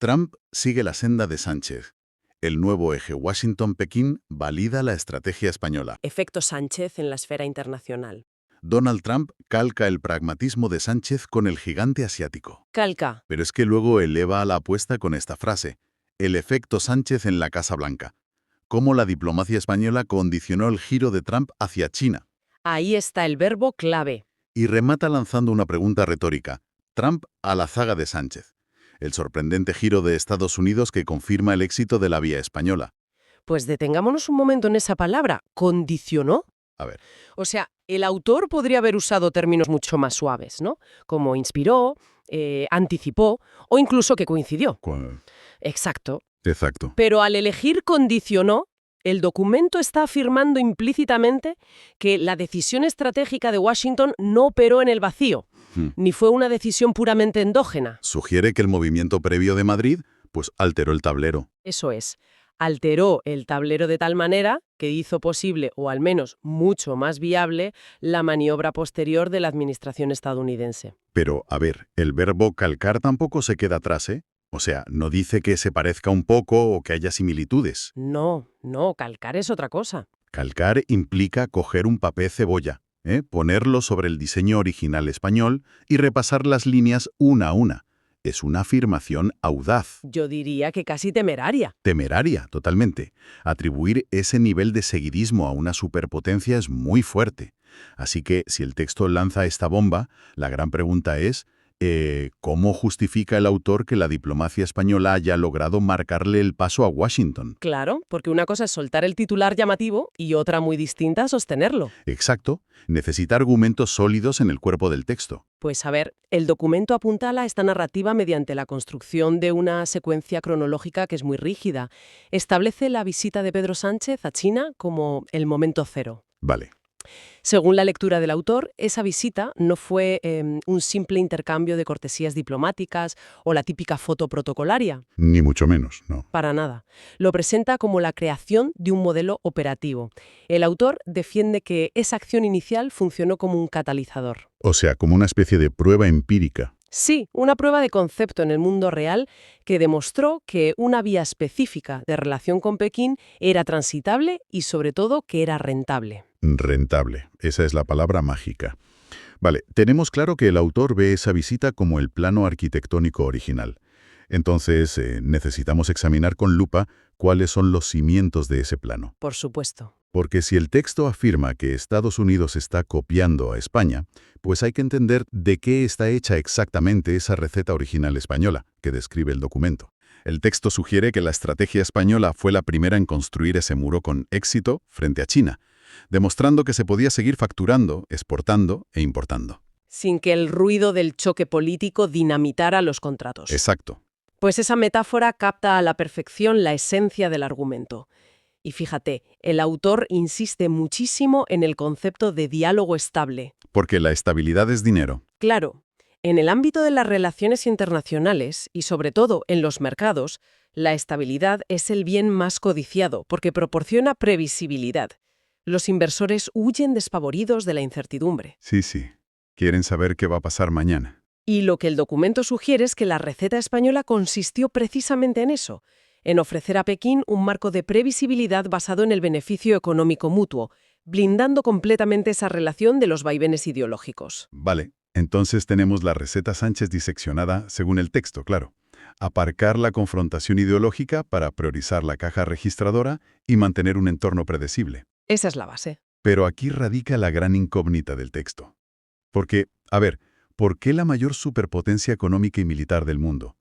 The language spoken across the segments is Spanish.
Trump sigue la senda de Sánchez. El nuevo eje Washington-Pekín valida la estrategia española. Efecto Sánchez en la esfera internacional. Donald Trump calca el pragmatismo de Sánchez con el gigante asiático. Calca. Pero es que luego eleva a la apuesta con esta frase: el efecto Sánchez en la Casa Blanca. Cómo la diplomacia española condicionó el giro de Trump hacia China. Ahí está el verbo clave. Y remata lanzando una pregunta retórica. Trump a la zaga de Sánchez. El sorprendente giro de Estados Unidos que confirma el éxito de la vía española. Pues detengámonos un momento en esa palabra. ¿Condicionó? A ver, O sea, el autor podría haber usado términos mucho más suaves, ¿no? Como inspiró, anticipó o incluso que coincidió. Exacto. exacto. Pero al elegir condicionó, el documento está afirmando implícitamente que la decisión estratégica de Washington no operó en el vacío, ni fue una decisión puramente endógena. Sugiere que el movimiento previo de Madrid, pues alteró el tablero. Eso es, alteró el tablero de tal manera que hizo posible, o al menos mucho más viable, la maniobra posterior de la administración estadounidense. Pero, a ver, el verbo calcar tampoco se queda atrás, ¿eh? O sea, no dice que se parezca un poco o que haya similitudes. No, calcar es otra cosa. Calcar implica coger un papel cebolla, ponerlo sobre el diseño original español y repasar las líneas una a una. Es una afirmación audaz. Yo diría que casi temeraria. Temeraria, totalmente. Atribuir ese nivel de seguidismo a una superpotencia es muy fuerte. Así que, si el texto lanza esta bomba, la gran pregunta es, ¿cómo justifica el autor que la diplomacia española haya logrado marcarle el paso a Washington? Claro, porque una cosa es soltar el titular llamativo y otra muy distinta sostenerlo. Exacto. Necesita argumentos sólidos en el cuerpo del texto. Pues a ver, el documento apuntala esta narrativa mediante la construcción de una secuencia cronológica que es muy rígida. Establece la visita de Pedro Sánchez a China como el momento cero. Vale. Según la lectura del autor, esa visita no fue un simple intercambio de cortesías diplomáticas o la típica foto protocolaria. Ni mucho menos, no. Para nada. Lo presenta como la creación de un modelo operativo. El autor defiende que esa acción inicial funcionó como un catalizador. O sea, como una especie de prueba empírica. Sí, una prueba de concepto en el mundo real que demostró que una vía específica de relación con Pekín era transitable y, sobre todo, que era rentable. Rentable. Esa es la palabra mágica. Vale, tenemos claro que el autor ve esa visita como el plano arquitectónico original. Entonces, necesitamos examinar con lupa cuáles son los cimientos de ese plano. Por supuesto. Porque si el texto afirma que Estados Unidos está copiando a España, pues hay que entender de qué está hecha exactamente esa receta original española que describe el documento. El texto sugiere que la estrategia española fue la primera en construir ese muro con éxito frente a China, demostrando que se podía seguir facturando, exportando e importando. Sin que el ruido del choque político dinamitara los contratos. Exacto. Pues esa metáfora capta a la perfección la esencia del argumento. Y fíjate, el autor insiste muchísimo en el concepto de diálogo estable. Porque la estabilidad es dinero. Claro, en el ámbito de las relaciones internacionales y sobre todo en los mercados, la estabilidad es el bien más codiciado porque proporciona previsibilidad. Los inversores huyen despavoridos de la incertidumbre. Sí, sí. Quieren saber qué va a pasar mañana. Y lo que el documento sugiere es que la receta española consistió precisamente en eso, en ofrecer a Pekín un marco de previsibilidad basado en el beneficio económico mutuo, blindando completamente esa relación de los vaivenes ideológicos. Vale, entonces tenemos la receta Sánchez diseccionada según el texto, claro. Aparcar la confrontación ideológica para priorizar la caja registradora y mantener un entorno predecible. Esa es la base. Pero aquí radica la gran incógnita del texto. Porque, a ver, ¿por qué la mayor superpotencia económica y militar del mundo,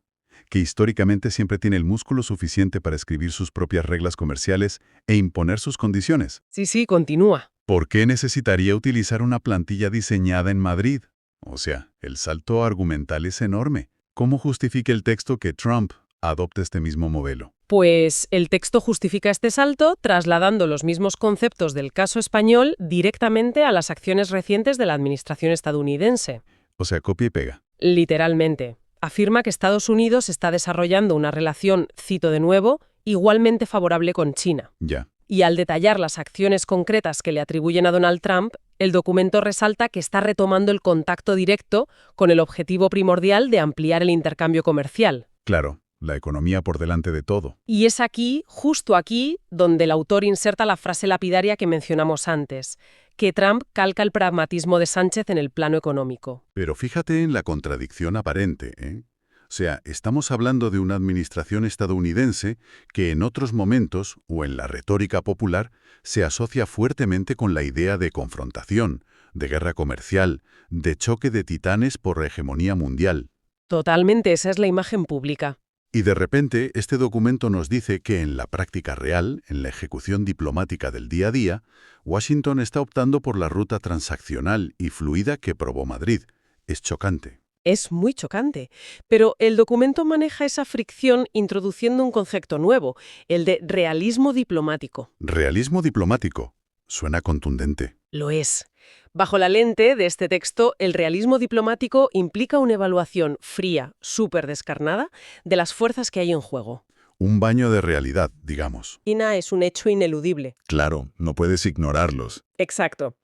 que históricamente siempre tiene el músculo suficiente para escribir sus propias reglas comerciales e imponer sus condiciones? Sí, continúa. ¿Por qué necesitaría utilizar una plantilla diseñada en Madrid? O sea, el salto argumental es enorme. ¿Cómo justifica el texto que Trump adopte este mismo modelo? Pues el texto justifica este salto trasladando los mismos conceptos del caso español directamente a las acciones recientes de la administración estadounidense. O sea, copia y pega. Literalmente. Afirma que Estados Unidos está desarrollando una relación, cito de nuevo, igualmente favorable con China. Ya. Y al detallar las acciones concretas que le atribuyen a Donald Trump, el documento resalta que está retomando el contacto directo con el objetivo primordial de ampliar el intercambio comercial. Claro. la economía por delante de todo. Y es aquí, justo aquí, donde el autor inserta la frase lapidaria que mencionamos antes, que Trump calca el pragmatismo de Sánchez en el plano económico. Pero fíjate en la contradicción aparente, ¿eh? O sea, estamos hablando de una administración estadounidense que en otros momentos, o en la retórica popular, se asocia fuertemente con la idea de confrontación, de guerra comercial, de choque de titanes por hegemonía mundial. Totalmente, esa es la imagen pública. Y de repente, este documento nos dice que en la práctica real, en la ejecución diplomática del día a día, Washington está optando por la ruta transaccional y fluida que probó Madrid. Es chocante. Es muy chocante, pero el documento maneja esa fricción introduciendo un concepto nuevo, el de realismo diplomático. Realismo diplomático. Suena contundente. Lo es. Bajo la lente de este texto, el realismo diplomático implica una evaluación fría, súper descarnada, de las fuerzas que hay en juego. Un baño de realidad, digamos. China es un hecho ineludible. Claro, no puedes ignorarlos. Exacto.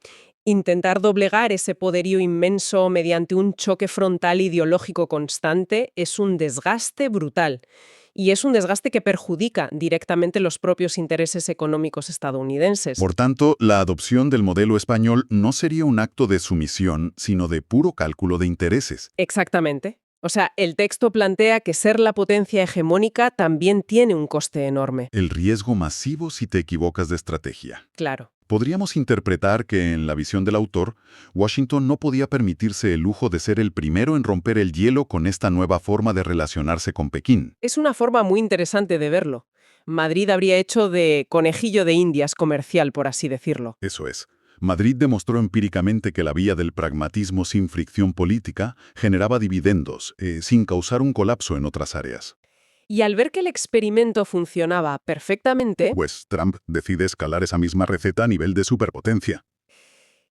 Intentar doblegar ese poderío inmenso mediante un choque frontal ideológico constante es un desgaste brutal. Y es un desgaste que perjudica directamente los propios intereses económicos estadounidenses. Por tanto, la adopción del modelo español no sería un acto de sumisión, sino de puro cálculo de intereses. Exactamente. O sea, el texto plantea que ser la potencia hegemónica también tiene un coste enorme. El riesgo masivo si te equivocas de estrategia. Claro. Podríamos interpretar que, en la visión del autor, Washington no podía permitirse el lujo de ser el primero en romper el hielo con esta nueva forma de relacionarse con Pekín. Es una forma muy interesante de verlo. Madrid habría hecho de conejillo de indias comercial, por así decirlo. Eso es. Madrid demostró empíricamente que la vía del pragmatismo sin fricción política generaba dividendos, sin causar un colapso en otras áreas. Y al ver que el experimento funcionaba perfectamente, Pues Trump decide escalar esa misma receta a nivel de superpotencia.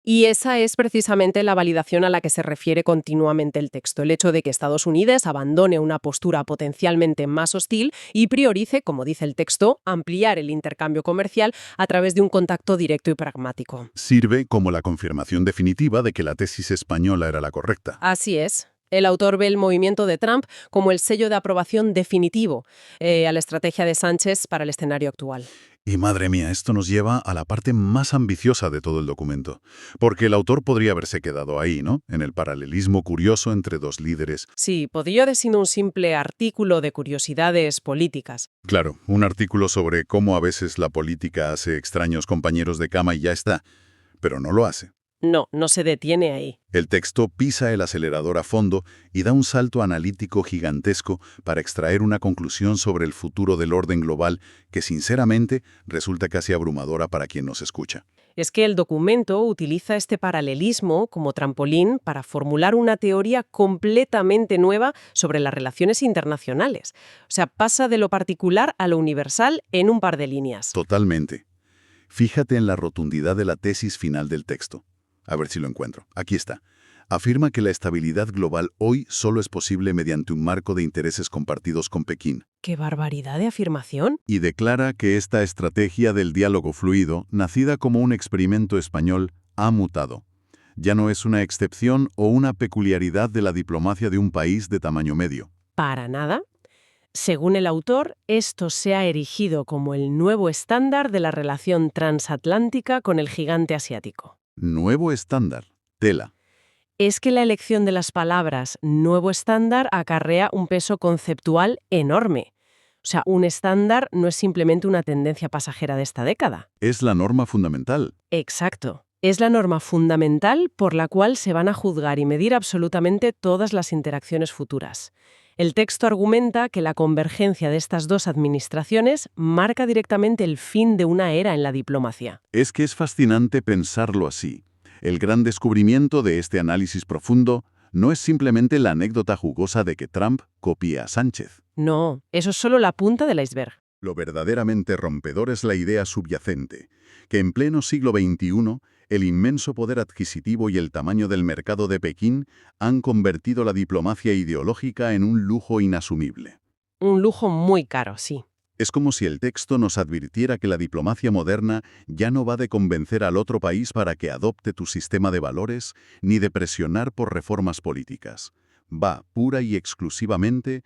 y esa es precisamente la validación a la que se refiere continuamente el texto, el hecho de que Estados Unidos abandone una postura potencialmente más hostil y priorice, como dice el texto, ampliar el intercambio comercial a través de un contacto directo y pragmático. Sirve como la confirmación definitiva de que la tesis española era la correcta. Así es. El autor ve el movimiento de Trump como el sello de aprobación definitivo a la estrategia de Sánchez para el escenario actual. Y madre mía, esto nos lleva a la parte más ambiciosa de todo el documento. Porque el autor podría haberse quedado ahí, ¿no? En el paralelismo curioso entre dos líderes. Sí, podría haber sido un simple artículo de curiosidades políticas. Claro, un artículo sobre cómo a veces la política hace extraños compañeros de cama y ya está. Pero no lo hace. No, no se detiene ahí. El texto pisa el acelerador a fondo y da un salto analítico gigantesco para extraer una conclusión sobre el futuro del orden global que, sinceramente, resulta casi abrumadora para quien nos escucha. Es que el documento utiliza este paralelismo como trampolín para formular una teoría completamente nueva sobre las relaciones internacionales. O sea, pasa de lo particular a lo universal en un par de líneas. Totalmente. Fíjate en la rotundidad de la tesis final del texto. A ver si lo encuentro. Aquí está. Afirma que la estabilidad global hoy solo es posible mediante un marco de intereses compartidos con Pekín. ¡Qué barbaridad de afirmación! Y declara que esta estrategia del diálogo fluido, nacida como un experimento español, ha mutado. Ya no es una excepción o una peculiaridad de la diplomacia de un país de tamaño medio. Para nada. Según el autor, esto se ha erigido como el nuevo estándar de la relación transatlántica con el gigante asiático. Nuevo estándar. Tela. Es que la elección de las palabras nuevo estándar acarrea un peso conceptual enorme. O sea, un estándar no es simplemente una tendencia pasajera de esta década. Es la norma fundamental. Exacto. Es la norma fundamental por la cual se van a juzgar y medir absolutamente todas las interacciones futuras. El texto argumenta que la convergencia de estas dos administraciones marca directamente el fin de una era en la diplomacia. Es que es fascinante pensarlo así. El gran descubrimiento de este análisis profundo no es simplemente la anécdota jugosa de que Trump copia a Sánchez. No, eso es solo la punta del iceberg. Lo verdaderamente rompedor es la idea subyacente, que en pleno siglo XXI, el inmenso poder adquisitivo y el tamaño del mercado de Pekín han convertido la diplomacia ideológica en un lujo inasumible. Un lujo muy caro, sí. Es como si el texto nos advirtiera que la diplomacia moderna ya no va de convencer al otro país para que adopte tu sistema de valores, ni de presionar por reformas políticas. Va pura y exclusivamente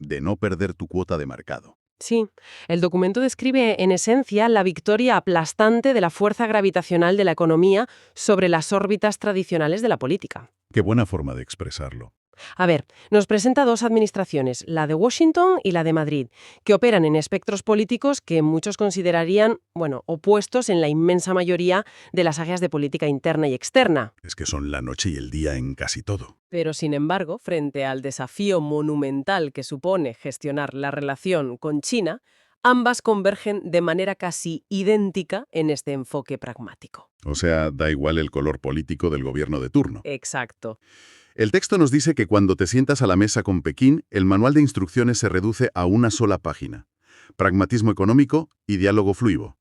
de no perder tu cuota de mercado. Sí, el documento describe en esencia la victoria aplastante de la fuerza gravitacional de la economía sobre las órbitas tradicionales de la política. Qué buena forma de expresarlo. A ver, nos presenta dos administraciones, la de Washington y la de Madrid, que operan en espectros políticos que muchos considerarían, bueno, opuestos en la inmensa mayoría de las áreas de política interna y externa. Es que son la noche y el día en casi todo. Pero, sin embargo, frente al desafío monumental que supone gestionar la relación con China, ambas convergen de manera casi idéntica en este enfoque pragmático. O sea, da igual el color político del gobierno de turno. Exacto. El texto nos dice que cuando te sientas a la mesa con Pekín, el manual de instrucciones se reduce a una sola página. Pragmatismo económico y diálogo fluido.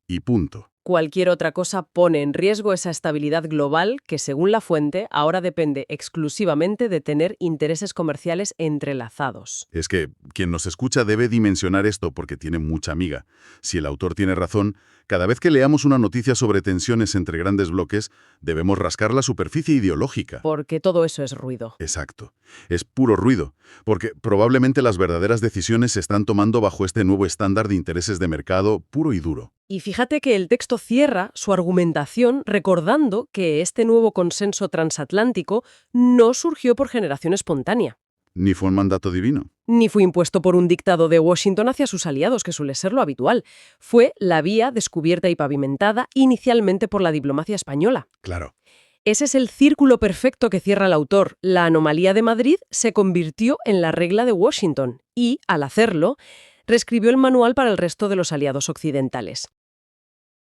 Y punto. Cualquier otra cosa pone en riesgo esa estabilidad global que, según la fuente, ahora depende exclusivamente de tener intereses comerciales entrelazados. Es que quien nos escucha debe dimensionar esto porque tiene mucha miga. Si el autor tiene razón, cada vez que leamos una noticia sobre tensiones entre grandes bloques, debemos rascar la superficie ideológica. Porque todo eso es ruido. Exacto. Es puro ruido, porque probablemente las verdaderas decisiones se están tomando bajo este nuevo estándar de intereses de mercado puro y duro. Y fíjate que el texto cierra su argumentación recordando que este nuevo consenso transatlántico no surgió por generación espontánea, Ni fue un mandato divino. ni fue impuesto por un dictado de Washington hacia sus aliados, que suele ser lo habitual. Fue la vía descubierta y pavimentada inicialmente por la diplomacia española. Claro. Ese es el círculo perfecto que cierra el autor. La anomalía de Madrid se convirtió en la regla de Washington y, al hacerlo, reescribió el manual para el resto de los aliados occidentales.